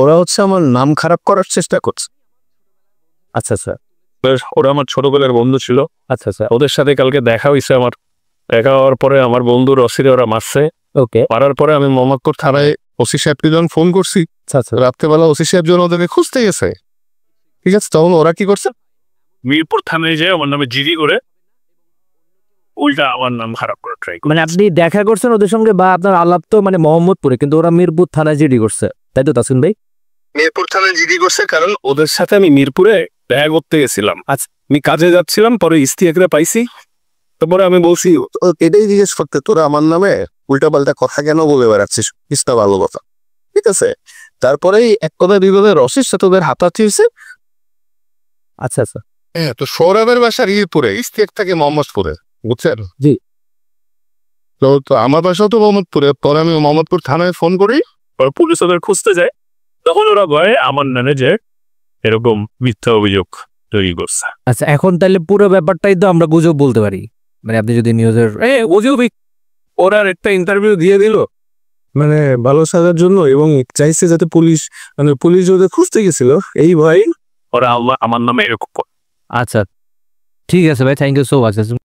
ওরা হচ্ছে আমার নাম খারাপ করার চেষ্টা করছে। আচ্ছা আচ্ছা, ওরা আমার ছোটবেলার বন্ধু ছিল। আচ্ছা আচ্ছা, ওদের সাথে কালকে দেখা হয়েছে আমার। দেখা হওয়ার পরে আমার বন্ধুর অসিরে ওরা মারছে। ওকে, মারার পরে আমি মোহাম্মদপুর থানায় ওসি সাহেবকে যখন ফোন করছি, রাত্রেবেলা ওসি সাহেব যখন ওদেরকে খুঁজতে গেছে, ঠিক আছে, তখন ওরা কি করছে, মিরপুর থানায় যায় আমার নামে জিডি করে উল্টা আমার নাম খারাপ করে ট্রাই। মানে আপনি দেখা করছেন ওদের সঙ্গে বা আপনার আলাপ তো মানে মোহাম্মদপুরে, কিন্তু ওরা মিরপুর থানায় জিডি করছে, তাই তো তাসিন ভাই? মিরপুর থানায় জিডি করছে কারণ ওদের সাথে আমি মিরপুরে দেখা করতে গেছিলাম। আচ্ছা, আমি কাজে যাচ্ছিলাম, পরে ইস্তিয়াকরা পাইছি। তারপরে আমি বলছি, এটাই জিজ্ঞেস করতে তোরা আমার নামে উল্টা পাল্টা কথা কেন বলে বেড়াচ্ছিস, ইস্তা ভালো কথা, ঠিক আছে। তারপরে এক কথা দুই কথা রসির সাথে ওদের হাতাহাতি হয়েছে। আচ্ছা আচ্ছা, হ্যাঁ, তো সৌরভের বাসার ইরপুরে, ইস্তিয়াক থাকে মোহাম্মদপুরে, বুঝছেন? জি। তো আমার বাসাও তো মোহাম্মদপুরে। পরে আমি মোহাম্মদপুর থানায় ফোন করি, পুলিশ ওদের খুঁজতে যায়। তখন ওরা ভয়ে আমার নামে যে এরকম মিথ্যা অভিযোগ তৈরি করছে। আচ্ছা, এখন তাহলে পুরো ব্যাপারটাই তো আমরা গুজব বলতে পারি, মানে আপনি যদি নিউজের গুজবই। ওরা একটা ইন্টারভিউ দিয়ে দিল মানে ভালো সাজার জন্য, এবং চাইছে যাতে পুলিশ ওদের খুঁজতে গেছিল, এই ভয় ওরা আমার নামে এরকম। আচ্ছা, ঠিক আছে ভাই, থ্যাংক ইউ সো মাচ।